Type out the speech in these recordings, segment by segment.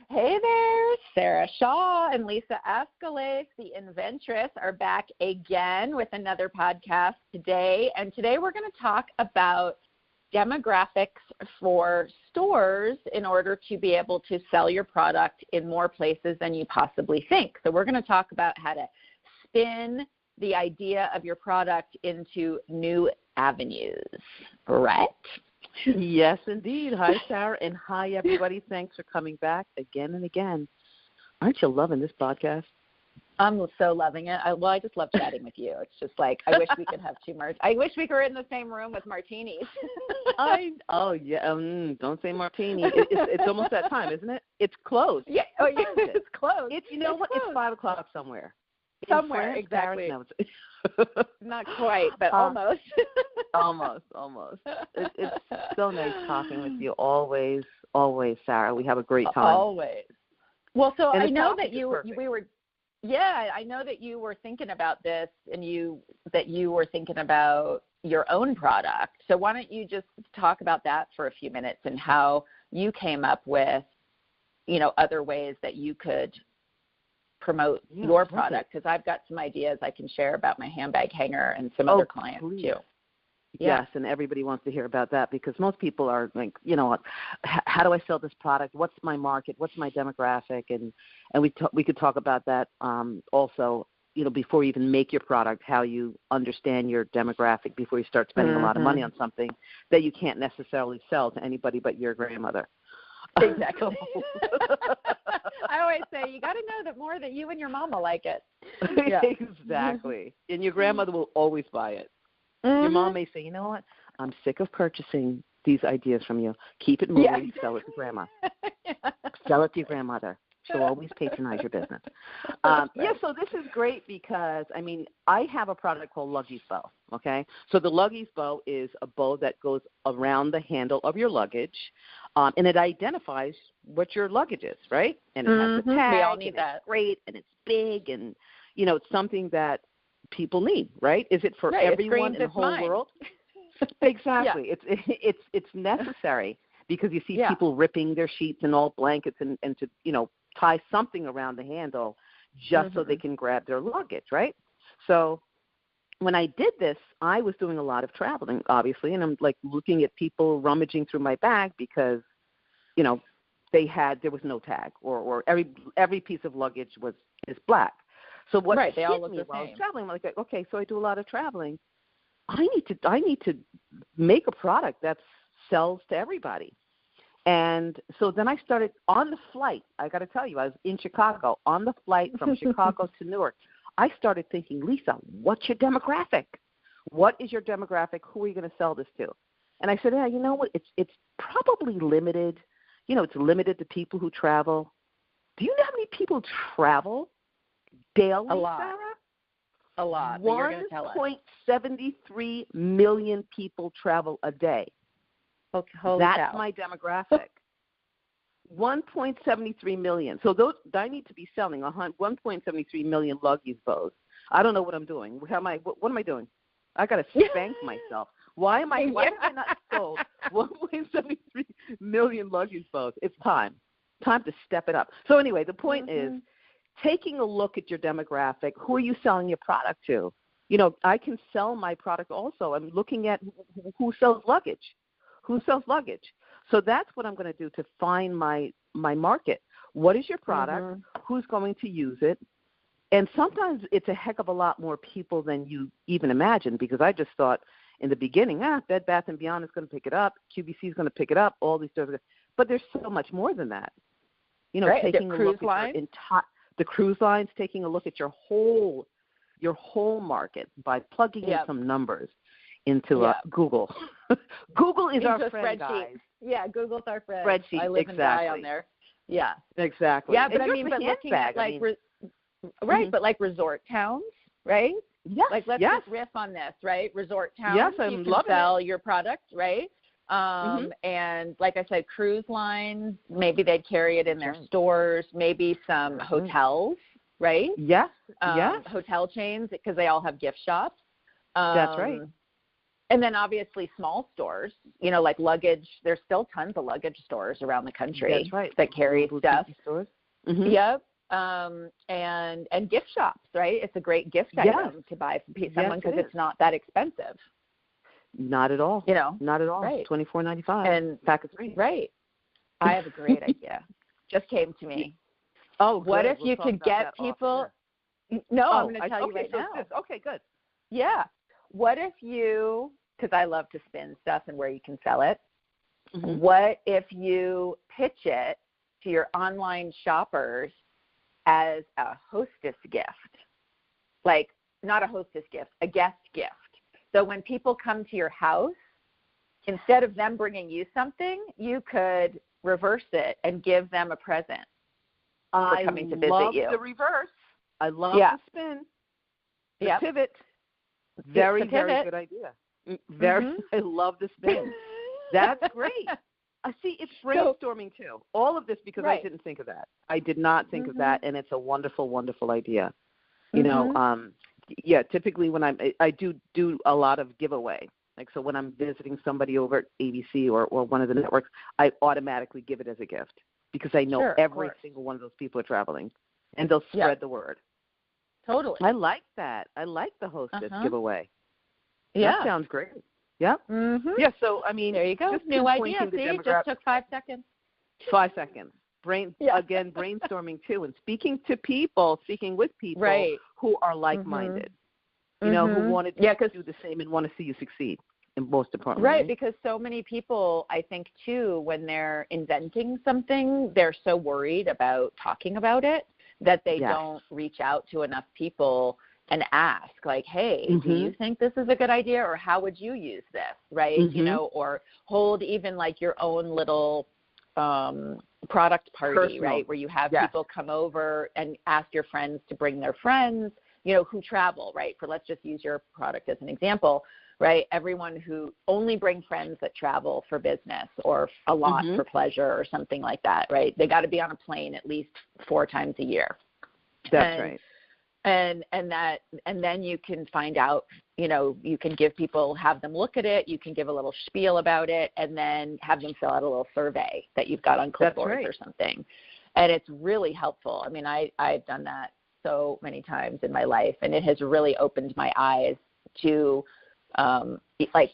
Hey there, Sarah Shaw and Lisa Ascolese, the Inventress, are back again with another podcast today. And today we're going to talk about demographics for stores in order to be able to sell your product in more places than you possibly think. So we're going to talk about how to spin the idea of your product into new avenues, right? Yes, indeed. Hi, Sarah, and hi, everybody. Thanks for coming back again and again. Aren't you loving this podcast? I'm so loving it. I just love chatting with you. It's just like, I wish we could have I wish we were in the same room with martinis. Don't say martini. It's almost that time, isn't it? It's closed. Yeah, it's closed. You know what? It's 5 o'clock somewhere. Somewhere, exactly. Not quite, but almost. Almost. It's so nice talking with you. Always, Sarah. We have a great time. Always. Well, so I know that I know that you were thinking about this, and that you were thinking about your own product. So why don't you just talk about that for a few minutes and how you came up with, other ways that you could promote your product, because I've got some ideas I can share about my handbag hanger and some other clients too. Yeah. Yes, and everybody wants to hear about that because most people are like, how do I sell this product? What's my market? What's my demographic? And we could talk about that also, before you even make your product, how you understand your demographic before you start spending a lot of money on something that you can't necessarily sell to anybody but your grandmother. Exactly. I always say you got to know that more that you and your mama like it. Yeah. Exactly. And your grandmother will always buy it. Your mom may say, you know what? I'm sick of purchasing these ideas from you. Keep it moving. Yeah. Sell it to grandma. Sell it to your grandmother. She'll always patronize your business. So this is great because, I have a product called Luggies Bow, okay? So the Luggies Bow is a bow that goes around the handle of your luggage, and it identifies what your luggage is, right? And it has a tag. We all need that. It's great, and it's big, and, it's something that people need, right? Is it for everyone in the whole world? Exactly. Yeah. It's necessary because you see people ripping their sheets and all blankets and to, tie something around the handle just so they can grab their luggage, right? So when I did this, I was doing a lot of traveling, obviously, and I'm like looking at people rummaging through my bag because, there was no tag or every piece of luggage is black. So what they all look me the while I same. was traveling, I'm like, okay, so I do a lot of traveling. I need to make a product that sells to everybody. And so then I started on the flight. I got to tell you, I was in Chicago, on the flight from Chicago to Newark. I started thinking, Lisa, what's your demographic? What is your demographic? Who are you going to sell this to? And I said, yeah, you know what? It's probably limited. It's limited to people who travel. Do you know how many people travel daily, A lot. Sarah? A lot. 1.73 million people travel a day. Okay, That's my demographic. 1.73 million. So I need to be selling 1.73 million Luggies bows. I don't know what I'm doing. What am I doing? I got to spank myself. Why am I not sold 1.73 million Luggies bows? It's time to step it up. So anyway, the point is taking a look at your demographic. Who are you selling your product to? I can sell my product also. I'm looking at who sells luggage. Who sells luggage? So that's what I'm going to do to find my market. What is your product? Who's going to use it? And sometimes it's a heck of a lot more people than you even imagine because I just thought in the beginning, Bed Bath & Beyond is going to pick it up, QVC is going to pick it up, all these stores. But there's so much more than that. Taking a look at the cruise lines, taking a look at your whole market by plugging in some numbers into Google. Google is our friend, guys. Yeah, Google's our friend. Spreadsheet, I live and die on there. Yeah. Exactly. Yeah, but looking at but like resort towns, right? Yes. Like let's just riff on this, right? Resort towns. Yes, you can sell your product, right? And like I said, cruise lines, maybe they'd carry it in their stores, maybe some hotels, right? Yes. Hotel chains because they all have gift shops. That's right. And then obviously small stores, you know, like luggage. There's still tons of luggage stores around the country. That's right. That carry stuff. Stores. Mm-hmm. Yep. And gift shops, right? It's a great gift item to buy for someone because it's not that expensive. Not at all. You know, not at all. Right. $24.95. And pack of 3. Right. I have a great idea. Just came to me. Oh, what good. if you could get people? No, I'm going to tell you right now. Okay, good. Yeah. What if you? Because I love to spin stuff and where you can sell it. Mm-hmm. What if you pitch it to your online shoppers as a hostess gift? Like, not a hostess gift, a guest gift. So when people come to your house, instead of them bringing you something, you could reverse it and give them a present for coming to visit you. I love the reverse. I love the spin. The pivot. Very good idea. I love the spin. That's great. See, it's brainstorming too. All of this because I didn't think of that. I did not think of that, and it's a wonderful, wonderful idea. You know, typically when I do a lot of giveaway. Like, so when I'm visiting somebody over at ABC or one of the networks, I automatically give it as a gift because I know every single one of those people are traveling, and they'll spread the word. Totally. I like that. I like the hostess giveaway. Yeah. That sounds great. Yep. Mm-hmm. Yeah, so, I mean, there you go. Just new idea. See, just took 5 seconds. 5 seconds. Again, brainstorming too, and speaking with people who are like-minded, you know, who want to do the same and want to see you succeed, and most importantly. Right, because so many people, I think, too, when they're inventing something, they're so worried about talking about it that they don't reach out to enough people and ask, like, hey, do you think this is a good idea, or how would you use this, right? You know, or hold even like your own little product party, right, where you have people come over and ask your friends to bring their friends, you know, who travel, right? For let's just use your product as an example, right? Everyone who only bring friends that travel for business or a lot for pleasure or something like that, right? They got to be on a plane at least 4 times a year. That's right. And then you can find out, you know, you can have them look at it, you can give a little spiel about it, and then have them fill out a little survey that you've got on clipboards or something. And it's really helpful. I mean, I've done that so many times in my life, and it has really opened my eyes to like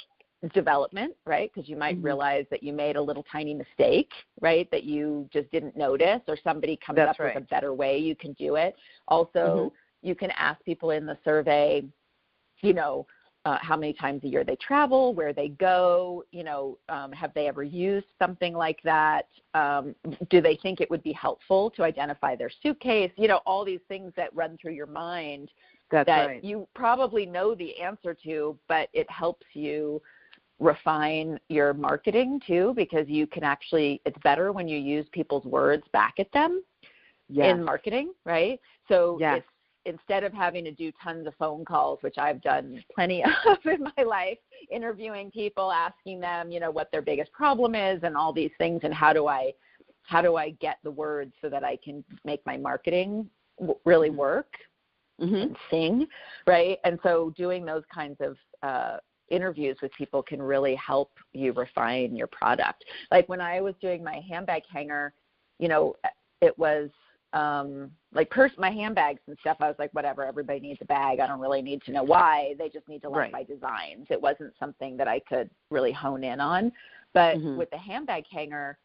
development, right? Because you might realize that you made a little tiny mistake, right, that you just didn't notice, or somebody comes up with a better way you can do it. Also, you can ask people in the survey, you know, how many times a year they travel, where they go, you know, have they ever used something like that? Do they think it would be helpful to identify their suitcase? You know, all these things that run through your mind that you probably know the answer to, but it helps you refine your marketing too, because you can actually, it's better when you use people's words back at them in marketing, right? So it's, instead of having to do tons of phone calls, which I've done plenty of in my life, interviewing people, asking them, you know, what their biggest problem is and all these things, and how do I get the words so that I can make my marketing really work and sing, right? And so doing those kinds of interviews with people can really help you refine your product. Like when I was doing my handbag hanger, you know, it was my handbags and stuff, I was like, whatever, everybody needs a bag. I don't really need to know why. They just need to like my designs. It wasn't something that I could really hone in on. But with the handbag hanger,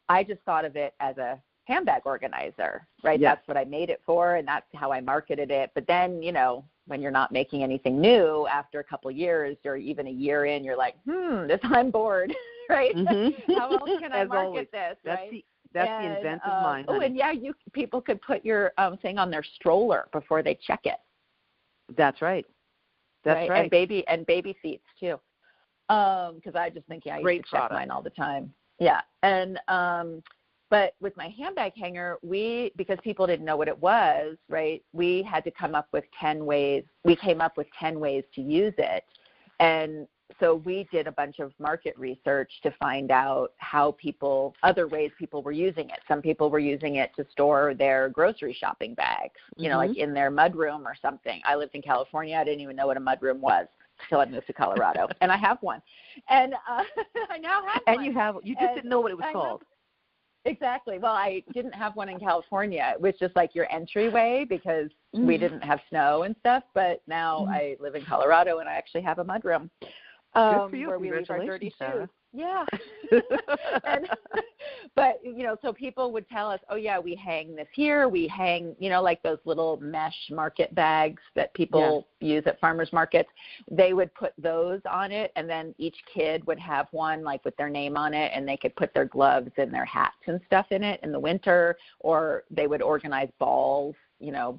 I just thought of it as a handbag organizer, right? That's what I made it for, and that's how I marketed it. But then, you know, when you're not making anything new, after a couple years or even a year in, you're like, I'm bored, right? How else can I market this, right? That's the inventive mind. Oh, and people could put your thing on their stroller before they check it. That's right. That's right. And baby seats too. Because I just think I used to check mine all the time. Yeah. And but with my handbag hanger, because people didn't know what it was, right? We had to come up with 10 ways. We came up with 10 ways to use it, and so we did a bunch of market research to find out other ways people were using it. Some people were using it to store their grocery shopping bags, you know, like in their mudroom or something. I lived in California. I didn't even know what a mudroom was. till I moved to Colorado, and I have one. And I now have one. And you just didn't know what it was called. Exactly. Well, I didn't have one in California. It was just like your entryway because we didn't have snow and stuff. But now I live in Colorado, and I actually have a mudroom Good for you. where we leave our dirty shoes. Yeah. But, so people would tell us, oh, yeah, we hang this here. We hang, like those little mesh market bags that people use at farmers markets. They would put those on it, and then each kid would have one, like, with their name on it, and they could put their gloves and their hats and stuff in it in the winter, or they would organize balls,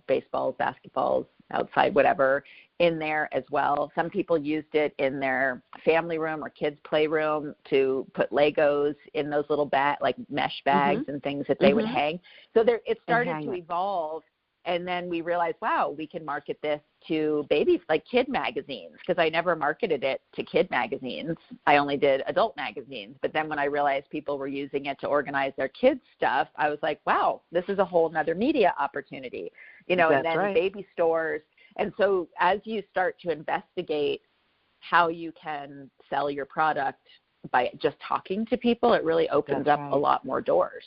baseballs, basketballs, outside, whatever, in there as well. Some people used it in their family room or kids' playroom to put Legos in those little like mesh bags and things that they would hang. So it started to evolve, and then we realized, wow, we can market this to babies, like kid magazines, because I never marketed it to kid magazines. I only did adult magazines. But then when I realized people were using it to organize their kids' stuff, I was like, wow, this is a whole nother media opportunity, and then baby stores. And so as you start to investigate how you can sell your product by just talking to people, it really opens up a lot more doors.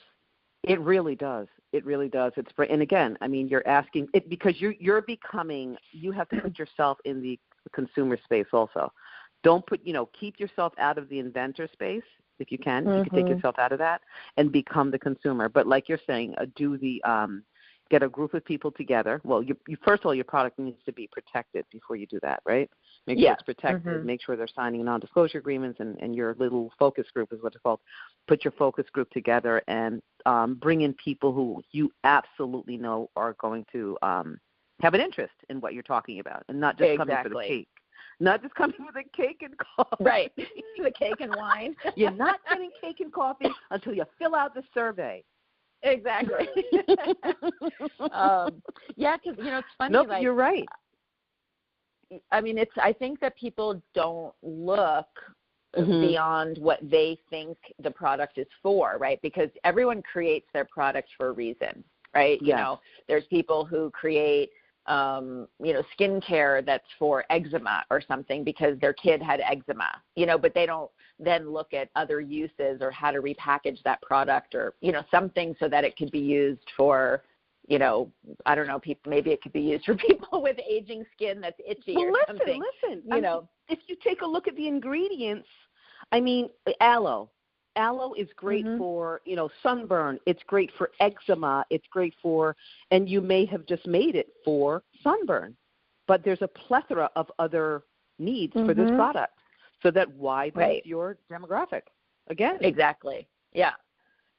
It really does. It really does. And again, I mean, you're asking it because you're becoming, you have to put yourself in the consumer space also. Don't keep yourself out of the inventor space if you can. You can take yourself out of that and become the consumer. But like you're saying, get a group of people together. Well, first of all, your product needs to be protected before you do that, right? Make sure it's protected. Make sure they're signing non-disclosure agreements, and your little focus group is what it's called. Put your focus group together and bring in people who you absolutely know are going to have an interest in what you're talking about, and not just coming for the cake. Not just coming with a cake and coffee. Right, the cake and wine. You're not getting cake and coffee until you fill out the survey. Exactly. Yeah, because, it's funny. Nope, you're right. I mean, I think that people don't look beyond what they think the product is for, right? Because everyone creates their product for a reason, right? Yes. There's people who create, skincare that's for eczema or something because their kid had eczema, but they don't then look at other uses or how to repackage that product or, something so that it could be used for, I don't know, maybe it could be used for people with aging skin that's itchy or something. Listen, if you take a look at the ingredients, I mean, aloe. Aloe is great for, sunburn. It's great for eczema. It's great for, and you may have just made it for sunburn. But there's a plethora of other needs for this product. So that widens your demographic. Again. Exactly. Yeah.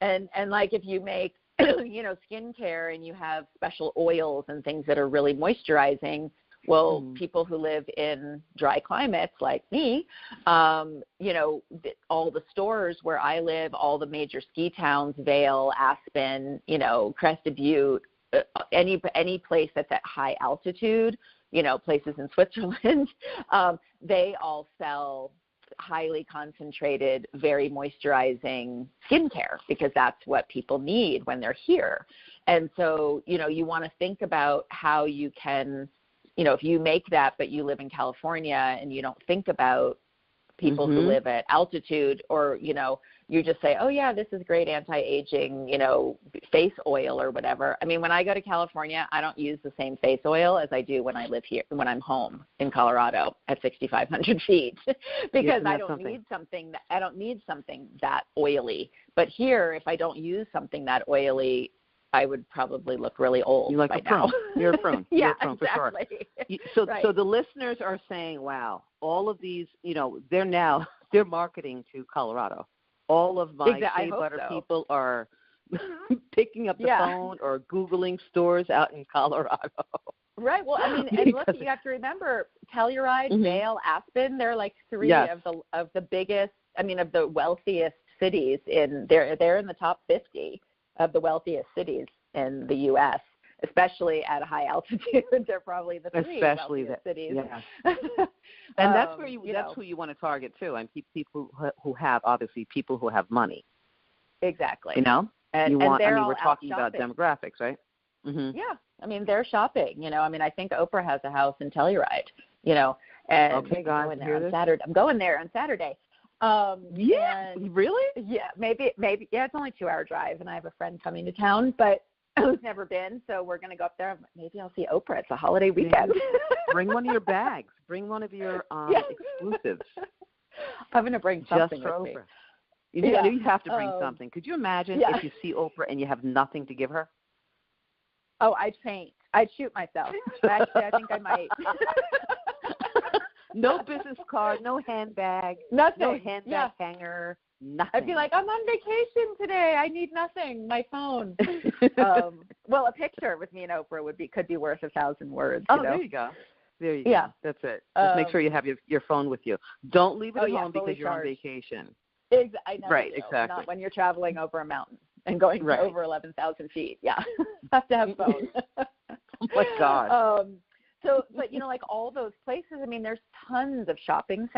And like if you make, skincare and you have special oils and things that are really moisturizing, well, people who live in dry climates like me, all the stores where I live, all the major ski towns, Vail, Aspen, Crested Butte, any place that's at high altitude, places in Switzerland, they all sell highly concentrated, very moisturizing skincare because that's what people need when they're here. And so, you want to think about how you can, if you make that but you live in California and you don't think about people who live at altitude or, you just say, oh, yeah, this is great anti-aging, face oil or whatever. I mean, when I go to California, I don't use the same face oil as I do when I live here, when I'm home in Colorado at 6,500 feet because I don't need something that oily. But here, if I don't use something that oily, I would probably look really old. You like by a prune. now. You're a prune. Yeah, You're a prune exactly. For sure. So the listeners are saying, wow, all of these, they're marketing to Colorado. All of my shea butter people are picking up the phone or Googling stores out in Colorado. Right. Well, I mean, and look, you have to remember, Telluride, Vail, Aspen, they're like three of the biggest, of the wealthiest cities they're in the top 50 of the wealthiest cities in the U.S., especially at a high altitude. They're probably the three wealthiest cities. Yeah. And that's where that's who you want to target too. And people who have money. Exactly. And we're talking about shopping. demographics, right? Yeah. I mean, they're shopping. I think Oprah has a house in Telluride. And okay, guys, I'm going there on Saturday. Really? Yeah, maybe. Yeah, it's only a 2-hour drive, and I have a friend coming to town, but who's never been, so we're going to go up there. Maybe I'll see Oprah. It's a holiday weekend. Bring one of your bags. Bring one of your exclusives. I'm going to bring something just for with Oprah. me. You have to bring something. Could you imagine if you see Oprah and you have nothing to give her? Oh, I'd faint. I'd shoot myself. Actually, I think I might. No business card, no handbag, nothing. No handbag hanger, nothing. I'd be like, I'm on vacation today. I need nothing. My phone. Well, a picture with me and Oprah could be worth 1,000 words. Oh, there you go. There you go. That's it. Just make sure you have your phone with you. Don't leave it at home because you're on vacation. I never right, do. exactly. Not when you're traveling over a mountain and going over 11,000 feet. Yeah, have to have a phone. Oh my God. So, but like all those places, I mean, there's tons of shopping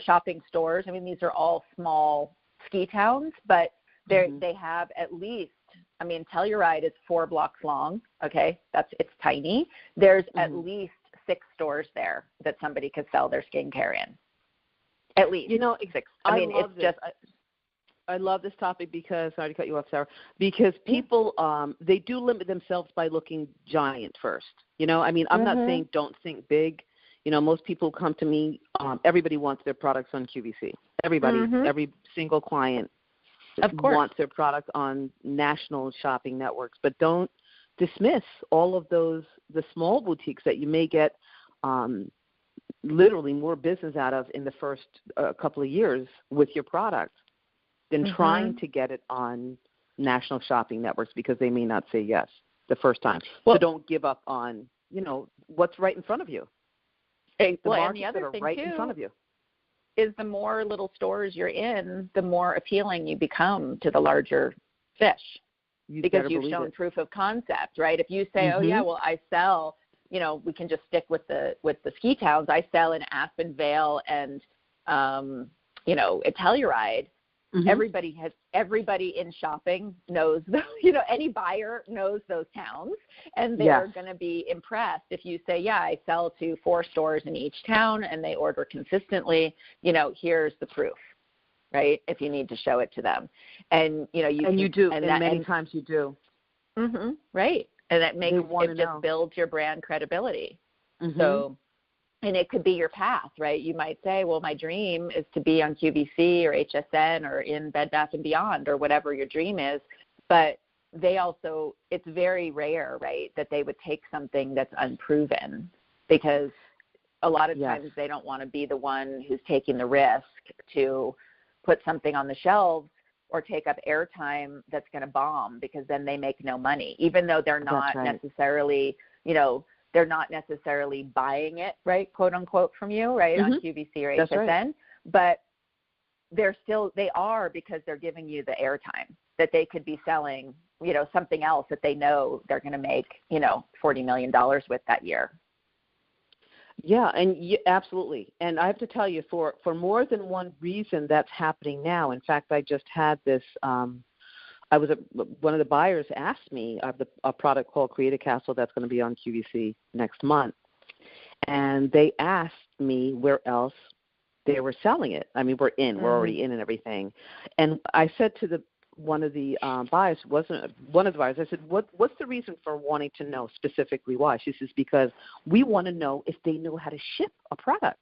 shopping stores. I mean, these are all small ski towns, but they have at least. I mean, Telluride is 4 blocks long. Okay, it's tiny. There's at least 6 stores there that somebody could sell their skincare in. At least 6. I mean, it's just. I love this topic because, sorry to cut you off, Sarah, because people, they do limit themselves by looking giant first. I mean, I'm not saying don't think big. Most people come to me, everybody wants their products on QVC. Everybody, every single client wants their product on national shopping networks. But don't dismiss all of the small boutiques that you may get literally more business out of in the first couple of years with your product than trying to get it on national shopping networks because they may not say yes the first time. Well, so don't give up on, what's right in front of you. And the other thing, right in front of you. Is the more little stores you're in, the more appealing you become to the larger fish. Because you've shown proof of concept, right? If you say, I sell, we can just stick with the ski towns. I sell in Aspen, Vail, and, at Telluride. Everybody in shopping knows, any buyer knows those towns, and they're going to be impressed if you say, I sell to 4 stores in each town and they order consistently, here's the proof, right? If you need to show it to them. And, you do, and many times you do. Right. And that makes it just builds your brand credibility. So, and it could be your path, right? You might say, well, my dream is to be on QVC or HSN or in Bed Bath & Beyond or whatever your dream is. But it's very rare, right, that they would take something that's unproven because a lot of times they don't want to be the one who's taking the risk to put something on the shelves or take up airtime that's going to bomb because then they make no money, even though they're not necessarily, they're not necessarily buying it, right, quote unquote, from you, right, on QVC or HSN, but they are because they're giving you the airtime that they could be selling, something else that they know they're going to make, $40 million with that year. Yeah, and absolutely. And I have to tell you, for more than one reason that's happening now. In fact, I just had this. One of the buyers asked me, I have a product called Create a Castle that's going to be on QVC next month. And they asked me where else they were selling it. I mean, we're already in and everything. And I said to one of the buyers, I said, what's the reason for wanting to know specifically why? She says, because we want to know if they know how to ship a product.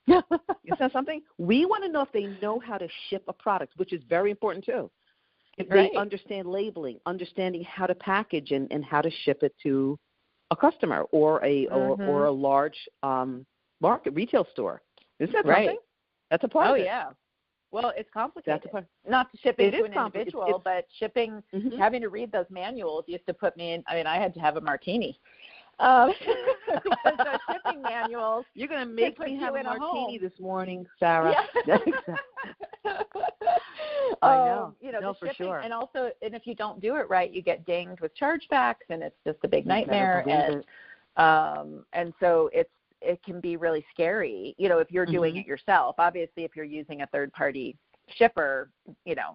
You said something? We want to know if they know how to ship a product, which is very important too. If they understand labeling, understanding how to package and how to ship it to a customer or a large market retail store. Isn't that something? That's a part of it. Oh, yeah. Well, it's complicated. Not to ship it to an individual, but shipping, having to read those manuals used to put me in. I mean, I had to have a martini. Those shipping manuals. You're going to make me have a martini this morning, Sarah. Yeah. I know. No, for sure. And also, if you don't do it right, you get dinged with chargebacks, and it's just a big nightmare. And so it can be really scary, if you're doing it yourself. Obviously, if you're using a third-party shipper,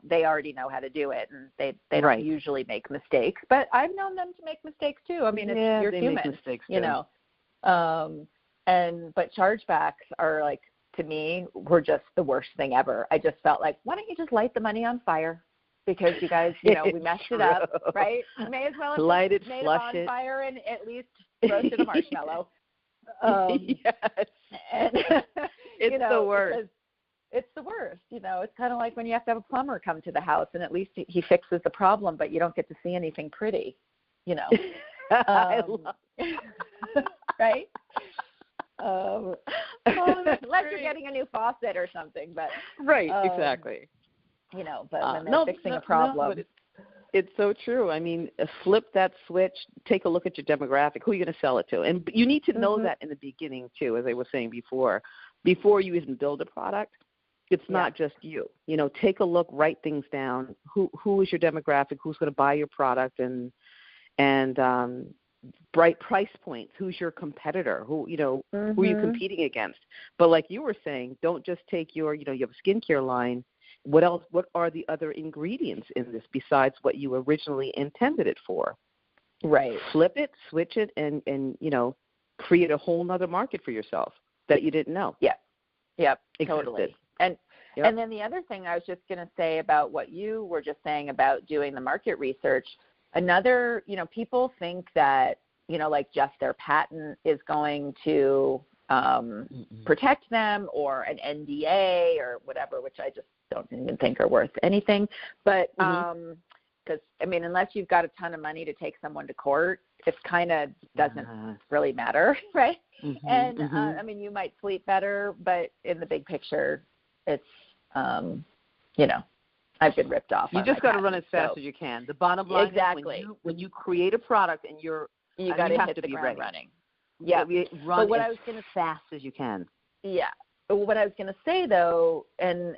they already know how to do it, and they don't usually make mistakes. But I've known them to make mistakes too. I mean, you're human, make mistakes too. but chargebacks are like, to me, were just the worst thing ever. I just felt like, why don't you just light the money on fire? Because you guys, we messed it up, right? You may as well have light it, made flush it on it. fire and at least roasted a marshmallow. Yes. And, it's the worst. It's the worst. It's kind of like when you have to have a plumber come to the house and at least he fixes the problem, but you don't get to see anything pretty, I love right? Unless you're getting a new faucet or something, but right, exactly. But when they're fixing a problem, but it's so true. I mean, flip that switch. Take a look at your demographic. Who are you going to sell it to? And you need to know that in the beginning too, as I was saying before you even build a product. It's not just you. Take a look, write things down. Who is your demographic? Who's going to buy your product? And bright price points. Who's your competitor? Who are you competing against? But like you were saying, don't just take your, you have a skincare line. What else? What are the other ingredients in this besides what you originally intended it for? Right. Flip it, switch it, and create a whole nother market for yourself that you didn't know. Yeah. Yep. Existed. Totally. And then the other thing I was just going to say about what you were just saying about doing the market research, another, people think that, like just their patent is going to protect them, or an NDA or whatever, which I just don't even think are worth anything. But because, unless you've got a ton of money to take someone to court, it kind of doesn't really matter, right? And, you might sleep better, but in the big picture, it's, I've been ripped off. You just got to run as fast as you can. The bottom line is when you create a product and you got to hit the ground running. Yeah. Run as fast as you can. Yeah. What I was going to say, though, and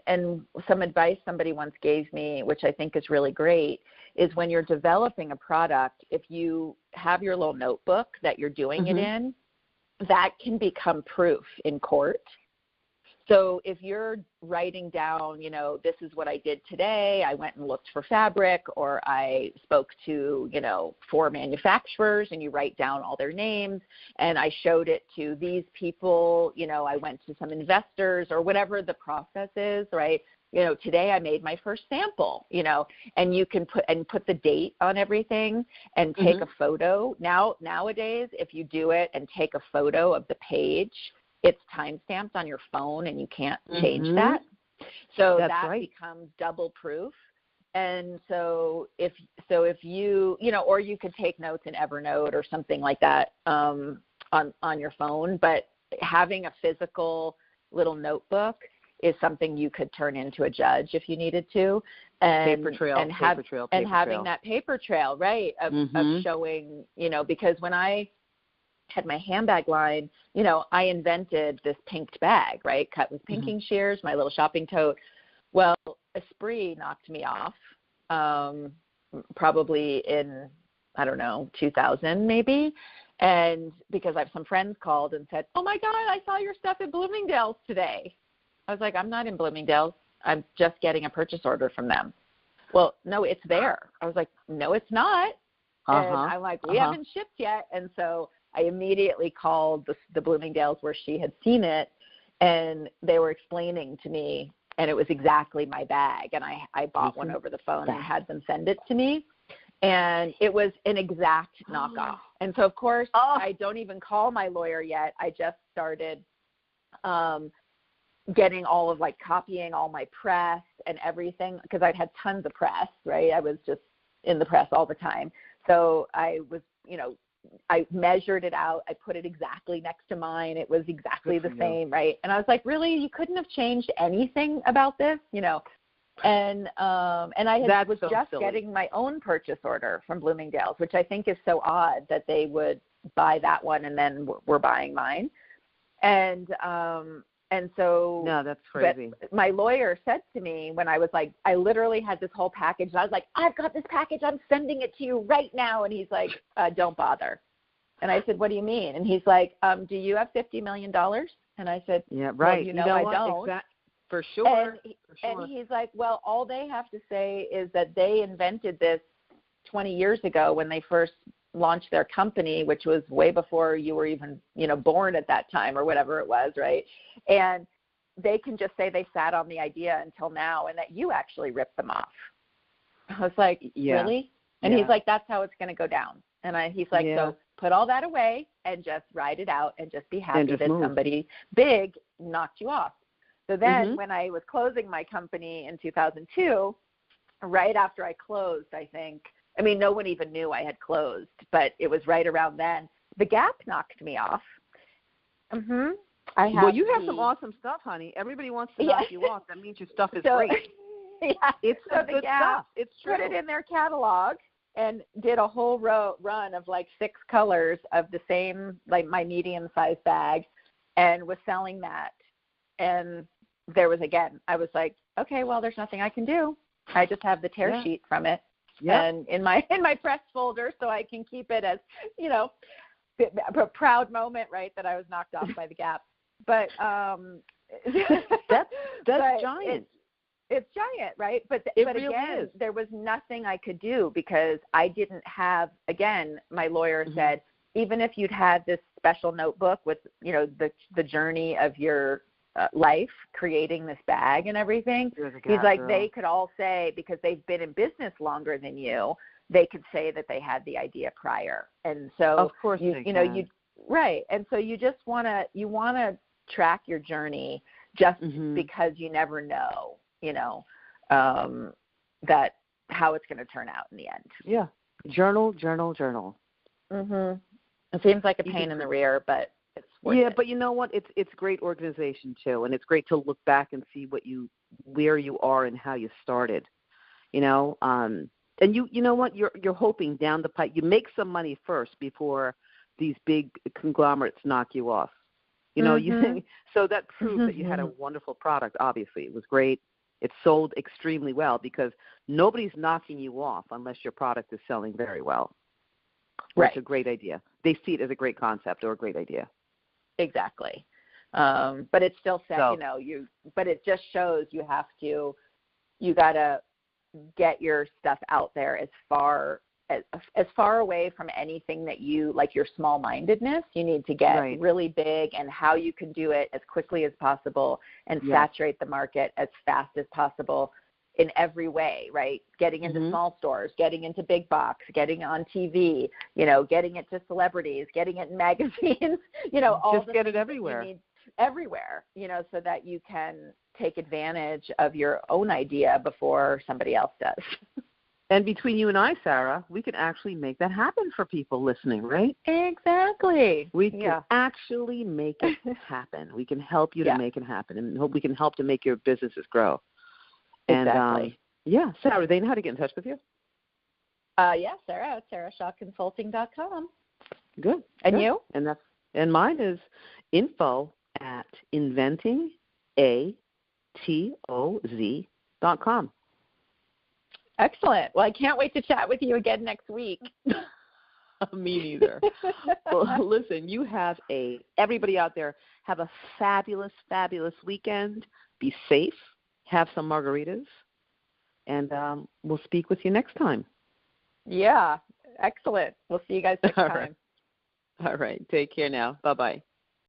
some advice somebody once gave me, which I think is really great, is when you're developing a product, if you have your little notebook that you're doing it in, that can become proof in court. So if you're writing down, this is what I did today, I went and looked for fabric, or I spoke to, 4 manufacturers, and you write down all their names, and I showed it to these people, I went to some investors, or whatever the process is, right? Today I made my first sample, and you can put the date on everything and take a photo. Nowadays, if you do it and take a photo of the page, it's time-stamped on your phone, and you can't change that. So that becomes double proof. And so if you, or you could take notes in Evernote or something like that on your phone, but having a physical little notebook is something you could turn into a judge if you needed to. And paper trail. Having that paper trail, right, of showing, because when I had my handbag line, I invented this pinked bag, right, cut with pinking shears, my little shopping tote. Well, Esprit knocked me off probably in, 2000 maybe, and because I have some friends called and said, oh, my God, I saw your stuff at Bloomingdale's today. I was like, I'm not in Bloomingdale's. I'm just getting a purchase order from them. Well, no, it's there. I was like, no, it's not. And I'm like, we haven't shipped yet. And so I immediately called the Bloomingdale's where she had seen it, and they were explaining to me, and it was exactly my bag. And I bought one over the phone and had them send it to me. And it was an exact knockoff. And so, of course, I don't even call my lawyer yet. I just started getting all of, copying all my press and everything, because I'd had tons of press, right? I was just in the press all the time. So I was, I measured it out. I put it exactly next to mine. It was exactly the same, right? And I was like, really? You couldn't have changed anything about this, And I was just getting my own purchase order from Bloomingdale's, which I think is so odd that they would buy that one and then we're buying mine. And so no, that's crazy. My lawyer said to me when I was like, I literally had this whole package. And I was like, I've got this package. I'm sending it to you right now. And he's like, don't bother. And I said, what do you mean? And he's like, do you have $50 million? And I said, yeah, right. Well, I don't. For sure. And he's like, well, all they have to say is that they invented this 20 years ago when they first launch their company, which was way before you were even, born at that time or whatever it was, right? And they can just say they sat on the idea until now and that you actually ripped them off. I was like, really? And he's like, that's how it's going to go down. And he's like, so put all that away and just ride it out and just be happy that somebody big knocked you off. So then when I was closing my company in 2002, right after I closed, no one even knew I had closed, but it was right around then. The Gap knocked me off. Well, you have some awesome stuff, honey. Everybody wants to knock you off. That means your stuff is great. It's some good stuff. It's true. Put it in their catalog and did a whole run of like 6 colors of the same, like my medium-sized bag, and was selling that. And there was, again, I was like, okay, well, there's nothing I can do. I just have the tear sheet from it. And in my press folder, so I can keep it as, a proud moment, right, that I was knocked off by the Gap. But that's giant. It's giant, right? But really again, is. There was nothing I could do because I didn't have. Again, my lawyer said, even if you'd had this special notebook with, the journey of your life, creating this bag and everything, he's like, they could all say, because they've been in business longer than you, they could say that they had the idea prior. And so, of course, right. And so you just want to track your journey just because you never know, that how it's going to turn out in the end. Yeah. Journal. It seems like a pain in the rear, but it's worth it. But you know what? It's great organization too, and it's great to look back and see where you are and how you started. And you know what? You're hoping down the pipe you make some money first before these big conglomerates knock you off. So that proves that you had a wonderful product. Obviously, it was great. It sold extremely well because nobody's knocking you off unless your product is selling very well. Right. It's a great idea. They see it as a great concept or a great idea. Exactly. But it's still said, but it just shows you got to get your stuff out there as far away from anything that you, like your small-mindedness. You need to get really big, and how you can do it as quickly as possible and saturate the market as fast as possible in every way, right? Getting into small stores, getting into big box, getting on TV, getting it to celebrities, getting it in magazines, all just get it everywhere. You need everywhere, so that you can take advantage of your own idea before somebody else does. And between you and I, Sarah, we can actually make that happen for people listening, right? Exactly. We can actually make it happen. We can help you to make it happen, and we can help to make your businesses grow. Exactly. And, Sarah, they know how to get in touch with you? Sarah at sarahshawconsulting.com. Good. And you? And mine is info@inventingatoz.com. Excellent. Well, I can't wait to chat with you again next week. Me neither. Well, listen, everybody out there, have a fabulous, fabulous weekend. Be safe. Have some margaritas. And we'll speak with you next time. Yeah. Excellent. We'll see you guys next time. All right. Take care now. Bye-bye.